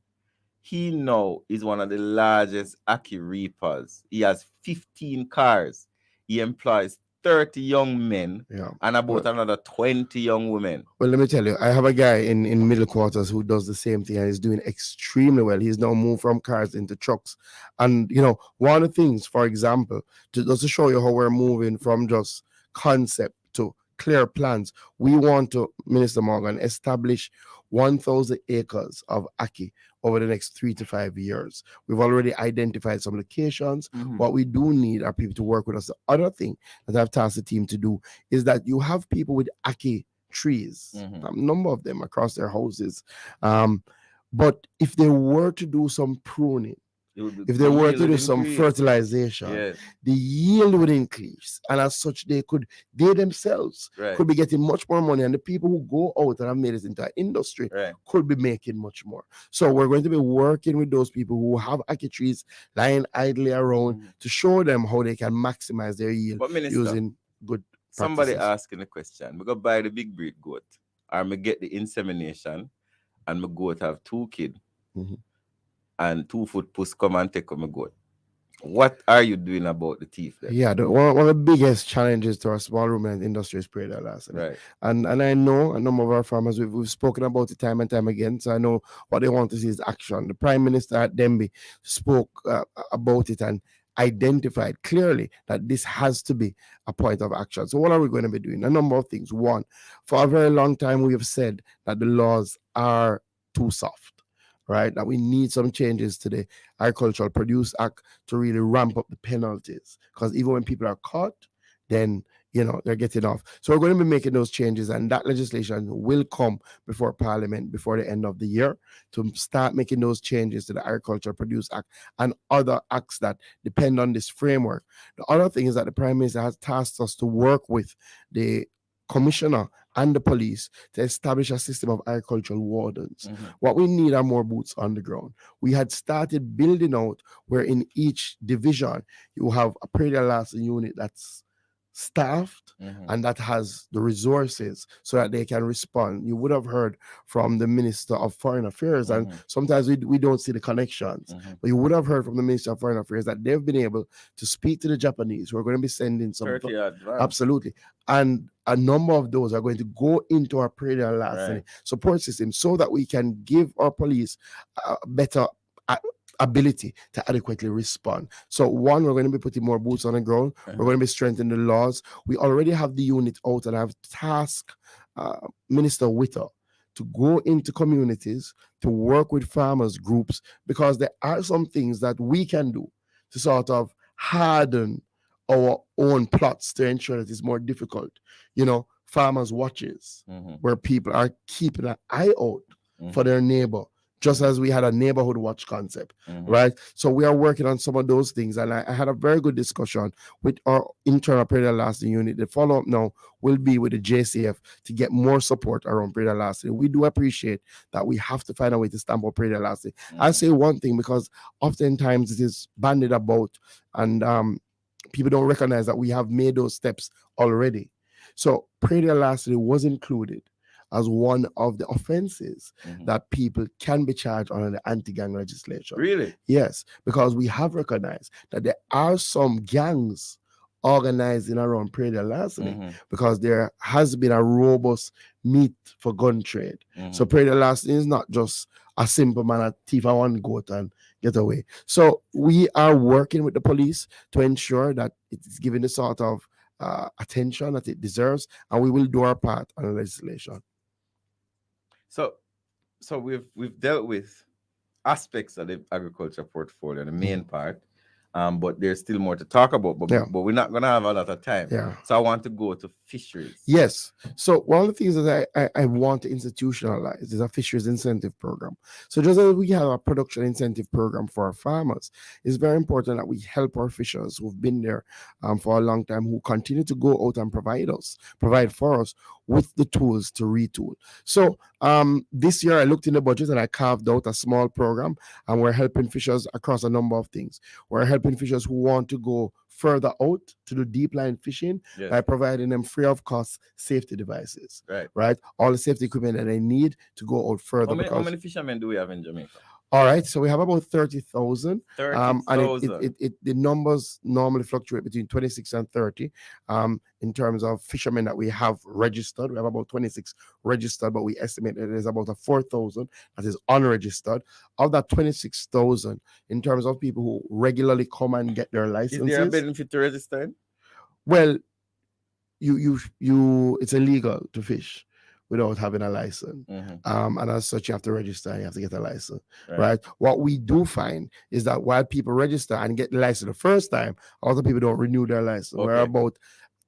He now is one of the largest ackee reapers. He has 15 cars. He employs 30 young men and about another 20 young women. Well, let me tell you, I have a guy in middle quarters who does the same thing and is doing extremely well. He's now moved from cars into trucks. And, you know, one of the things, for example, just to show you how we're moving from just concept to clear plans, we want to, Minister Morgan, establish 1,000 acres of ackee over the next 3 to 5 years. We've already identified some locations. What we do need are people to work with us. The other thing that I've tasked the team to do is that you have people with ackee trees, a number of them across their houses. But if they were to do some pruning, if they were to do some fertilization, the yield would increase. And as such, they themselves could be getting much more money. And the people who go out and have made it into an industry could be making much more. So we're going to be working with those people who have ackee trees lying idly around to show them how they can maximize their yield using good practices. Somebody asking a question. We go buy the big breed goat, or me get the insemination, and my goat have 2 kids. And 2 foot puss come and take my goat. What are you doing about the teeth then? Yeah, one of the biggest challenges to our small ruminant industry is praedial larceny. And I know a number of our farmers, we've spoken about it time and time again, so I know what they want to see is action. The Prime Minister at Denby spoke about it and identified clearly that this has to be a point of action. So what are we going to be doing? A number of things. One, for a very long time, we have said that the laws are too soft. Right, that we need some changes to the Agricultural Produce Act to really ramp up the penalties, because even when people are caught, then they're getting off. So we're going to be making those changes, and that legislation will come before Parliament before the end of the year to start making those changes to the Agricultural Produce Act and other acts that depend on this framework. The other thing is that the Prime Minister has tasked us to work with the Commissioner and the police to establish a system of agricultural wardens. What we need are more boots on the ground. We had started building out where in each division you have a praedial larceny unit that's staffed and that has the resources so that they can respond. You would have heard from the Minister of Foreign Affairs, and sometimes we don't see the connections, but you would have heard from the Minister of Foreign Affairs that they've been able to speak to the Japanese. We're going to be sending some, absolutely, and a number of those are going to go into our praedial larceny support system so that we can give our police better ability to adequately respond. So one, we're going to be putting more boots on the ground. We're going to be strengthening the laws. We already have the unit out, and I've tasked Minister Witter to go into communities to work with farmers groups, because there are some things that we can do to sort of harden our own plots to ensure that it's more difficult. You know, farmers watches where people are keeping an eye out for their neighbor, just as we had a neighborhood watch concept, right? So we are working on some of those things, and I had a very good discussion with our internal praedial larceny unit. The follow-up now will be with the JCF to get more support around praedial larceny. We do appreciate that we have to find a way to stamp out praedial larceny. I'll say one thing, because oftentimes it is bandied about, and people don't recognize that we have made those steps already. So praedial larceny was included as one of the offenses that people can be charged under the anti-gang legislation. Really? Yes, because we have recognized that there are some gangs organizing around praedial larceny, because there has been a robust meat for gun trade. So praedial larceny is not just a simple man a thief a one goat and get away. So we are working with the police to ensure that it is given the sort of attention that it deserves, and we will do our part on the legislation. So we've dealt with aspects of the agriculture portfolio, the main part, but there's still more to talk about. But we're not gonna have a lot of time. So I want to go to fisheries. Yes. So one of the things that I want to institutionalize is a fisheries incentive program. So just as we have a production incentive program for our farmers, it's very important that we help our fishers who've been there for a long time, who continue to go out and provide for us with the tools to retool. So this year I looked in the budget and I carved out a small program, and we're helping fishers across a number of things. We're helping fishers who want to go further out to do deep line fishing by providing them free of cost safety devices. Right? All the safety equipment that they need to go out further. How many fishermen do we have in Jamaica? All right, so we have about 30,000. 30,000. And the numbers normally fluctuate between 26 and 30. In terms of fishermen that we have registered, we have about 26 registered, but we estimate that there's about 4,000 that is unregistered. Of that 26,000, in terms of people who regularly come and get their licenses, is there a benefit to registering? Well, it's illegal to fish without having a license. And as such, you have to register and you have to get a license, right? What we do find is that while people register and get the license the first time, a lot of people don't renew their license. We're about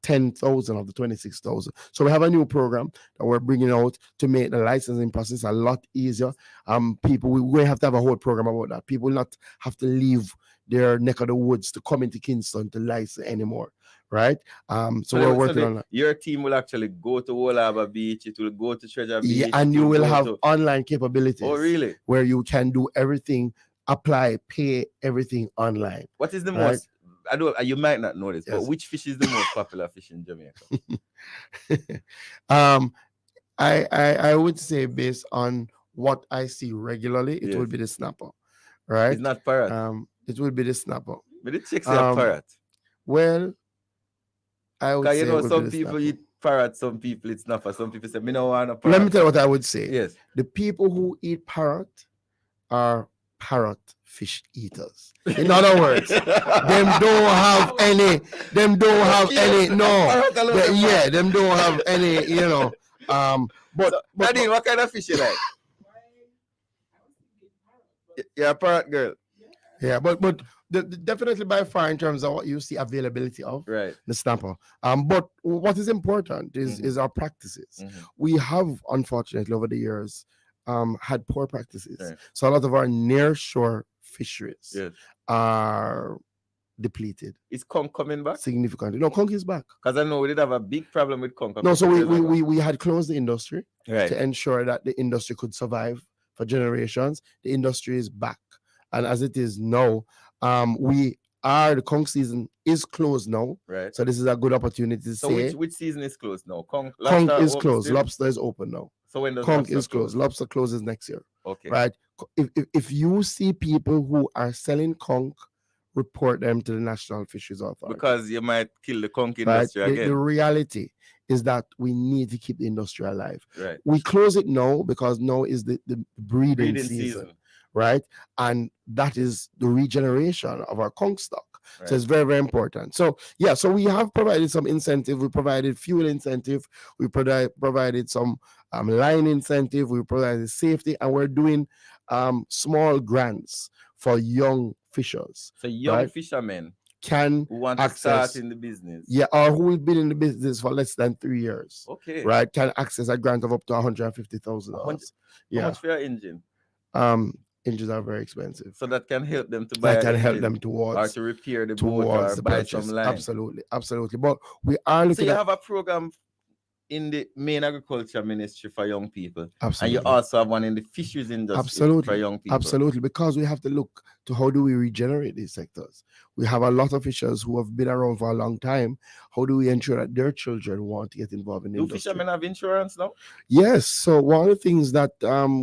10,000 of the 26,000. So we have a new program that we're bringing out to make the licensing process a lot easier. We have to have a whole program about that. People will not have to leave their neck of the woods to come into Kingston to license anymore. Right? So we're working on that. Your team will actually go to Old Harbour Beach, it will go to Treasure Beach. Yeah, and you will have online capabilities. Oh, really? Where you can do everything, apply, pay everything online. What is the most, you might not know this, but which fish is the most popular fish in Jamaica? I would say, based on what I see regularly, it would be the snapper. Right? It's not parrot. It would be the snapper. But the chicks are parrot. Well, I would say, some people eat parrot, some people eat snapper, some people say, me no want a parrot. Let me tell you what I would say. Yes. The people who eat parrot are parrot fish eaters. In other words, them don't have any, them don't have any, but Nadine, what kind of fish you like? You're a parrot girl. Yeah, but definitely by far, in terms of what you see availability of the snapper. But what is important is our practices. We have, unfortunately, over the years, had poor practices. So a lot of our near shore fisheries are depleted. Is conch coming back? Significantly. No, conch is back. Because I know we did have a big problem with conch. No, so we had closed the industry to ensure that the industry could survive for generations. The industry is back. And as it is now, the conch season is closed now. Right. So this is a good opportunity to say. So which season is closed now? Conch is closed. Still? Lobster is open now. So when does conch is closed? Lobster closes next year. Okay. Right. If you see people who are selling conch, report them to the National Fisheries Authority. Because you might kill the conch industry again. The reality is that we need to keep the industry alive. Right. We close it now because now is the breeding season. right? And that is the regeneration of our conch stock. Right. So it's very, very important. So yeah, so we have provided some incentive. We provided fuel incentive. We provided some line incentive. We provided safety, and we're doing small grants for young fishers. So young right? fishermen Can who want access, to start in the business. yeah, or who have been in the business for less than 3 years. Okay. Right, can access a grant of up to $150,000. How much for your engine? Engines are very expensive. So that can help them to buy That can an help engine them towards or to repair the boat or the buy purchase. some line. Absolutely, absolutely. But we are looking So you at have a program in the main agriculture ministry for young people, absolutely. and you also have one in the fisheries industry Absolutely. for young people. Absolutely, because we have to look to how do we regenerate these sectors. We have a lot of fishers who have been around for a long time. How do we ensure that their children want to get involved in the Do industry? fishermen have insurance now? Yes. So one of the things that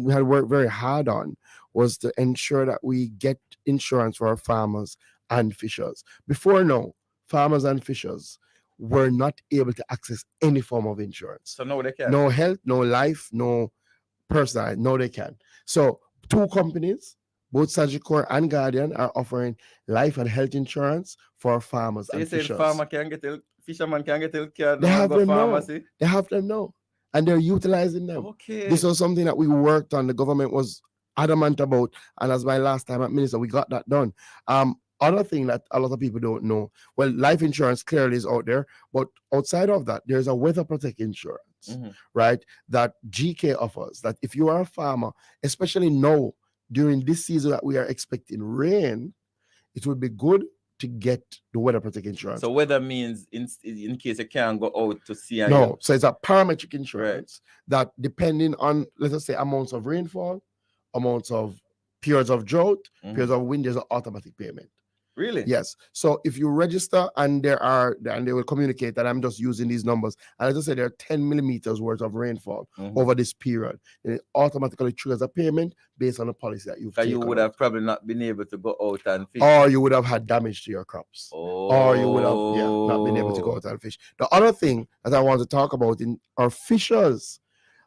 we had worked very hard on was to ensure that we get insurance for our farmers and fishers. Before now, farmers and fishers were not able to access any form of insurance. So now they can. No health, no life, no personal. No, they can. So 2 companies, both Sagicor and Guardian, are offering life and health insurance for farmers So and you say fishers. farmer can get fisherman can get health care. They have them now. pharmacy. They have them now, and they're utilizing them. Okay. This was something that we worked on. The government was adamant about, and as my last time at minister, we got that done. Other thing that a lot of people don't know, well, life insurance clearly is out there, but outside of that, there's a weather protect insurance, right? That GK offers. That if you are a farmer, especially now during this season that we are expecting rain, it would be good to get the weather protect insurance. So weather means in case you can't go out to sea. No, so it's a parametric insurance that depending on, let's say, amounts of rainfall, amounts of periods of drought, periods of wind, there's an automatic payment. Really? Yes. So if you register and they will communicate that I'm just using these numbers, and as I said, there are 10 millimeters worth of rainfall over this period, and it automatically triggers a payment based on the policy that you've taken. You would have probably not been able to go out and fish. Or you would have had damage to your crops. Or you would have not been able to go out and fish. The other thing that I want to talk about in our fishers,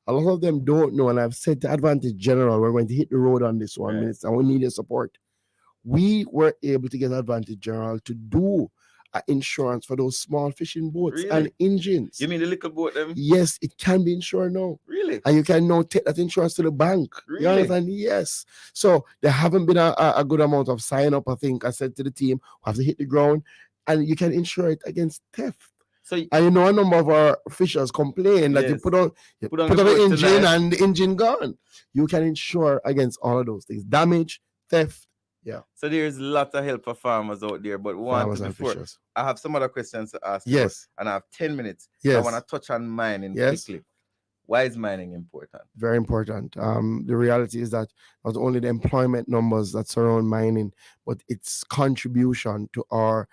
a lot of them don't know, and I've said to Advantage General, we're going to hit the road on this one, Minister, and we need your support. We were able to get Advantage General to do insurance for those small fishing boats and engines. You mean the little boat them? Yes, it can be insured now. Really? And you can now take that insurance to the bank. Really? You understand? Yes. So there haven't been a good amount of sign up. I think I said to the team, we have to hit the ground, and you can insure it against theft. So, and you know, a number of our fishers complain that you put on the engine and the engine gone. You can insure against all of those things: damage, theft. Yeah. So there's a lot of help for farmers out there, but I have some other questions to ask. Yes. And I have 10 minutes. Yes. So I want to touch on mining quickly. Why is mining important? Very important. The reality is that not only the employment numbers that surround mining, but its contribution to our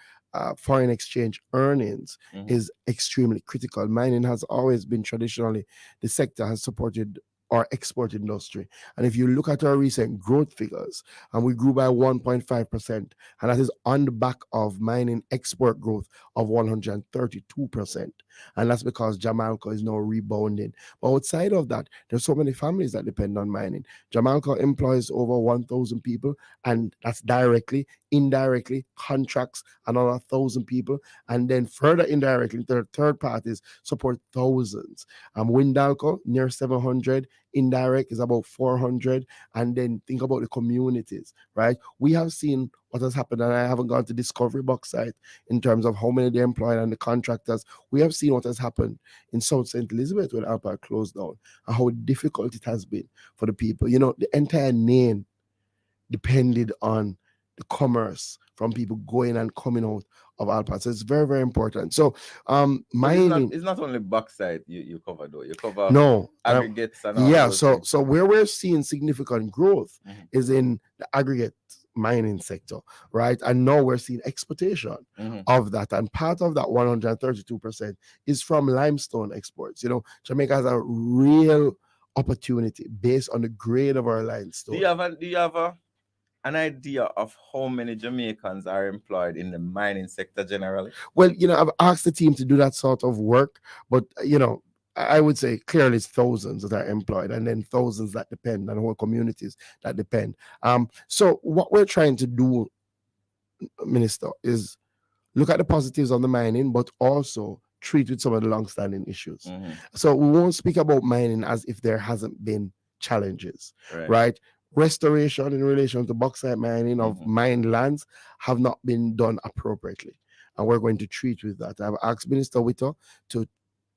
foreign exchange earnings is extremely critical. Mining has always been traditionally, the sector has supported our export industry. And if you look at our recent growth figures, and we grew by 1.5%, and that is on the back of mining export growth of 132%. And that's because Jamaica is now rebounding. But outside of that, there's so many families that depend on mining. Jamaica employs over 1,000 people, and that's directly, indirectly, contracts another 1,000 people, and then further indirectly, third parties support thousands. Windalco, near 700, indirect is about 400, and then think about the communities, right? We have seen what has happened, and I haven't gone to Discovery Bauxite in terms of how many they employed and the contractors. We have seen what has happened in South St. Elizabeth when Alpine closed down, and how difficult it has been for the people. You know, the entire name depended on the commerce from people going and coming out of Alpine. So it's very, very important. So mining, it's not only bauxite you cover though. You cover aggregates and all so where we're seeing significant growth is in the aggregate mining sector, right? And now we're seeing exportation of that, and part of that 132% is from limestone exports. You know, Jamaica has a real opportunity based on the grade of our limestone. Do you have an idea of how many Jamaicans are employed in the mining sector generally? Well, you know, I've asked the team to do that sort of work, but you know, I would say clearly it's thousands that are employed, and then thousands that depend, and whole communities that depend. So what we're trying to do, Minister, is look at the positives on the mining, but also treat with some of the long-standing issues. So we won't speak about mining as if there hasn't been challenges, right? Restoration in relation to bauxite mining of mined lands have not been done appropriately, and we're going to treat with that. I've asked Minister Witter to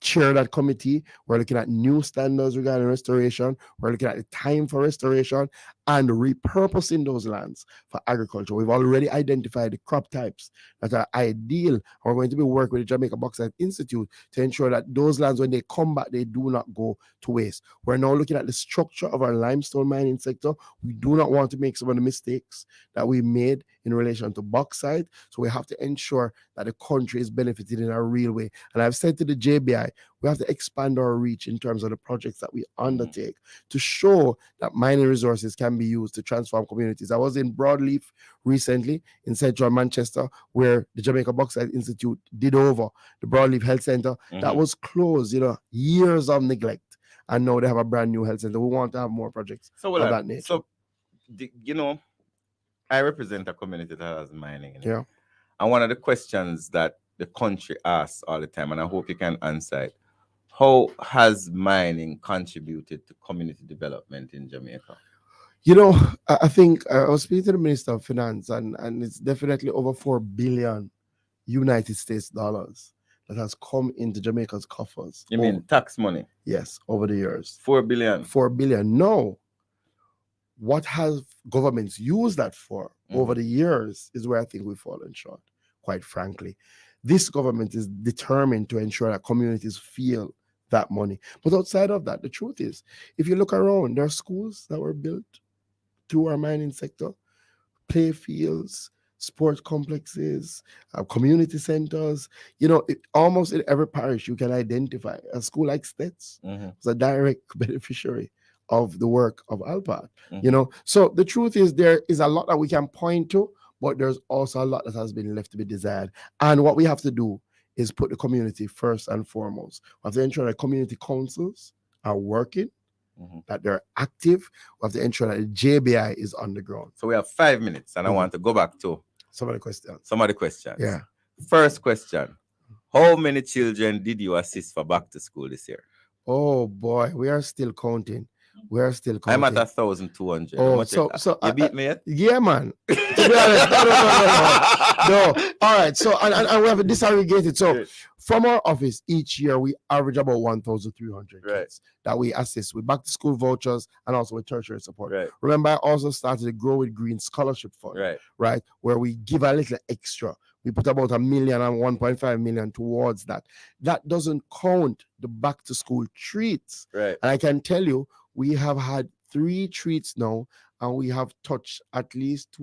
chair that committee. We're looking at new standards regarding restoration. We're looking at the time for restoration and repurposing those lands for agriculture. We've already identified the crop types that are ideal. We're going to be working with the Jamaica Bauxite Institute to ensure that those lands, when they come back, they do not go to waste. We're now looking at the structure of our limestone mining sector. We do not want to make some of the mistakes that we made in relation to bauxite. So we have to ensure that the country is benefited in a real way. And I've said to the JBI, we have to expand our reach in terms of the projects that we undertake to show that mining resources can be used to transform communities. I was in Broadleaf recently in central Manchester, where the Jamaica Bauxite Institute did over the Broadleaf Health Center that was closed, years of neglect. And now they have a brand new health center. We want to have more projects of that nature. So, I represent a community that has mining in it. Yeah. And one of the questions that the country asks all the time, and I hope you can answer it, how has mining contributed to community development in Jamaica? I think I was speaking to the Minister of Finance, and it's definitely over $4 billion United States dollars that has come into Jamaica's coffers. You mean tax money? Yes, over the years. 4 billion. 4 billion. No. What have governments used that for over the years is where I think we've fallen short, quite frankly. This government is determined to ensure that communities feel that money. But outside of that, the truth is, if you look around, there are schools that were built through our mining sector, play fields, sport complexes, community centers. Almost in every parish you can identify a school like Stets as a direct beneficiary of the work of Alpart. So the truth is, there is a lot that we can point to, but there's also a lot that has been left to be desired. And what we have to do is put the community first and foremost. We have to ensure that community councils are working, that they're active. We have to ensure that the JBI is on the ground. So we have 5 minutes, and I want to go back to some of the questions. Yeah. First question: how many children did you assist for back to school this year? Oh boy, we are still counting. I'm at 1,200. Oh, so you beat me yet? Yeah, man. To be honest, no. All right. So and we have it disaggregated. So from our office each year we average about 1,300 kids that we assist with back to school vouchers and also with tertiary support. Remember, I also started the Grow with Green Scholarship Fund, right? Where we give a little extra. We put about $1 million and 1.5 million towards that. That doesn't count the back to school treats. And I can tell you, we have had 3 treats now, and we have touched at least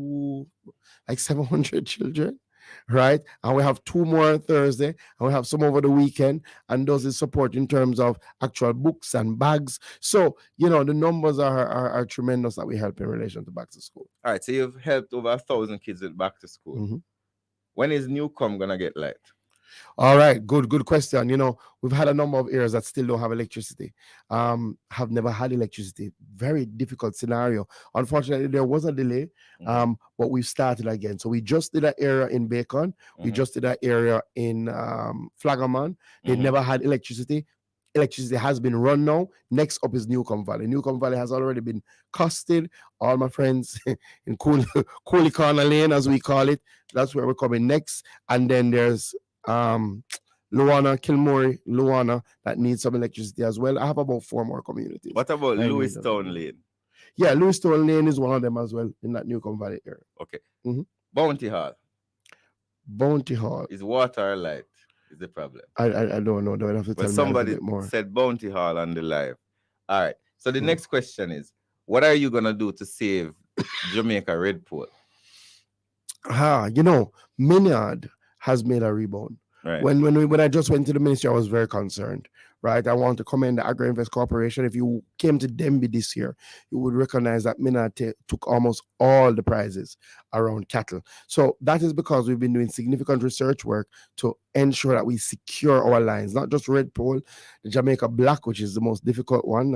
700 children, right? And we have 2 more on Thursday, and we have some over the weekend, and those is support in terms of actual books and bags. So, the numbers are tremendous that we help in relation to back to school. All right, so you've helped over 1,000 kids with back to school. When is Newcomb gonna get light? All right, good question. We've had a number of areas that still don't have electricity, have never had electricity. Very difficult scenario. Unfortunately, there was a delay, but we've started again. So we just did an area in Bacon. We just did an area in Flagaman. They never had electricity. Electricity has been run now. Next up is Newcomb Valley. Newcomb Valley has already been costed. All my friends in Cooley Corner Lane, as we call it, that's where we're coming next. And then there's Luana, Kilmore, Luana, that needs some electricity as well. I have about 4 more communities. What about Lewistown Lane? Yeah, Lewistown Lane is one of them as well in that Newcomb Valley area. Okay. Bounty Hall. Is water or light? Is the problem? I don't know. Don't have to tell me somebody a bit more. Said Bounty Hall on the live. All right. So the next question is, what are you gonna do to save Jamaica Red Pole? Minyard has made a rebound. Right. When I just went to the ministry, I was very concerned, right? I want to commend the Agri-Invest Corporation. If you came to Denby this year, you would recognize that Mina took almost all the prizes around cattle. So that is because we've been doing significant research work to ensure that we secure our lines, not just red pole, the Jamaica black, which is the most difficult one,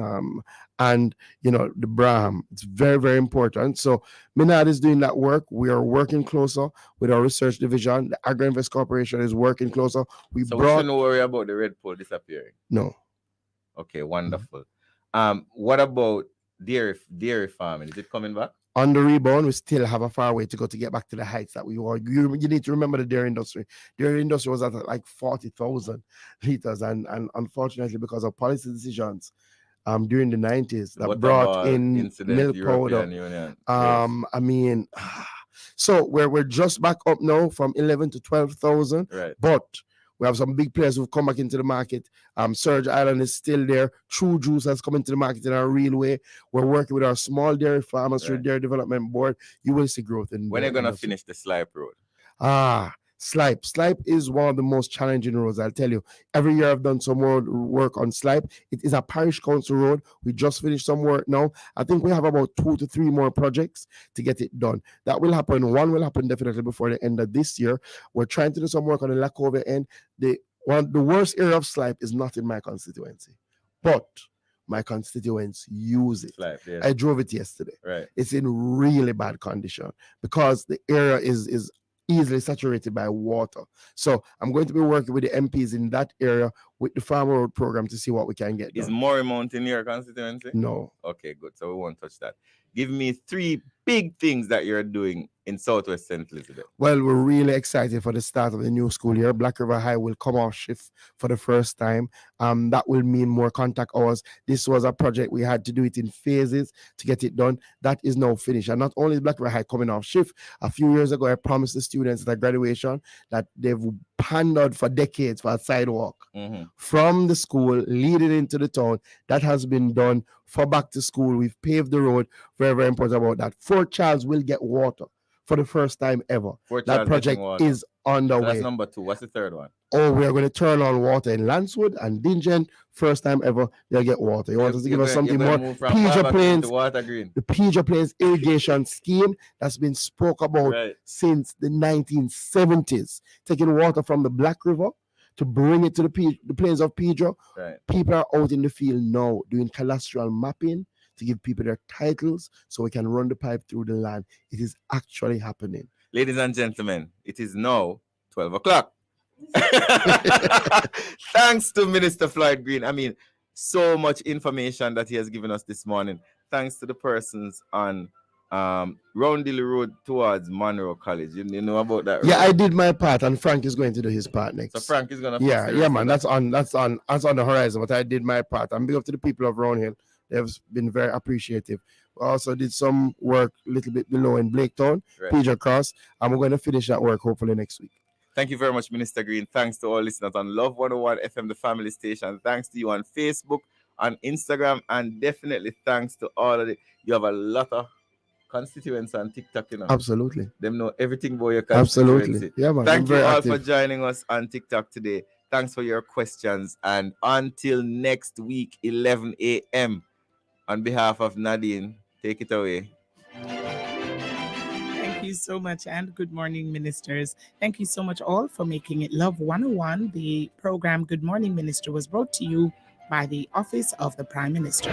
and the Braham. It's very, very important. So Minad is doing that work. We are working closer with our research division. The Agri-Invest Corporation is working closer. We shouldn't worry about the red pole disappearing. No. Okay, wonderful. What about dairy farming? Is it coming back? On the rebound, we still have a far way to go to get back to the heights that we were. You need to remember the dairy industry. Dairy industry was at like 40,000 liters, and unfortunately, because of policy decisions during the 90s that brought in milk powder. Union. I mean, so we're just back up now from 11 to 12,000. Right. But we have some big players who've come back into the market. Surge Island is still there. True Juice has come into the market in a real way. We're working with our small dairy farmers through Dairy Development Board. You will see growth in. When are you gonna finish the Slipe Road? Slipe. Slipe is one of the most challenging roads, I'll tell you. Every year I've done some more work on Slipe. It is a parish council road. We just finished some work now. I think we have about 2 to 3 more projects to get it done. That will happen. One will happen definitely before the end of this year. We're trying to do some work on the Lackover end. The worst area of Slipe is not in my constituency, but my constituents use it. Slipe, yes. I drove it yesterday. Right. It's in really bad condition because the area is easily saturated by water. So I'm going to be working with the MPs in that area with the Farm Road program to see what we can get done. Is Moremont in your constituency? No. Okay, good. So we won't touch that. Give me 3 big things that you're doing in Southwest St. Elizabeth. Well, we're really excited for the start of the new school year. Black River High will come off shift for the first time. That will mean more contact hours. This was a project we had to do it in phases to get it done. That is now finished. And not only is Black River High coming off shift, a few years ago, I promised the students at graduation that they've pandered for decades for a sidewalk from the school leading into the town. That has been done for back to school. We've paved the road. Very, very important about that. Fort Charles will get water for the first time ever. That project is underway. So that's number 2. What's the third one? Oh, we are going to turn on water in Lancewood and Dingen. First time ever, they'll get water. You want us to give us something more? Pigeon Plains, the Pigeon Plains irrigation scheme that's been spoke about since the 1970s. Taking water from the Black River to bring it to the plains of Pedro. Right. People are out in the field now doing cadastral mapping to give people their titles so we can run the pipe through the land. It is actually happening. Ladies and gentlemen, it is now 12 o'clock. Thanks to Minister Floyd Green. I mean, so much information that he has given us this morning. Thanks to the persons on Roundhill Road towards Monroe College. You know about that? Yeah, I did my part, and Frank is going to do his part next. So Frank is gonna. Yeah, man. That's on the horizon. But I did my part. I'm big up to the people of Roundhill. They've been very appreciative. We also did some work a little bit below in Blaketown, Pedro Cross, and we're going to finish that work hopefully next week. Thank you very much, Minister Green. Thanks to all listeners on Love 101 FM, the family station. Thanks to you on Facebook, on Instagram, and definitely thanks to all of it. You have a lot of constituents on TikTok, you know. Absolutely. Them know everything about your constituency. Absolutely. Yeah, man. Thank you all for joining us on TikTok today. Thanks for your questions. And until next week, 11 a.m., on behalf of Nadine, take it away. Thank you so much, and good morning, ministers. Thank you so much all for making it Love 101. The program Good Morning Minister was brought to you by the Office of the Prime Minister.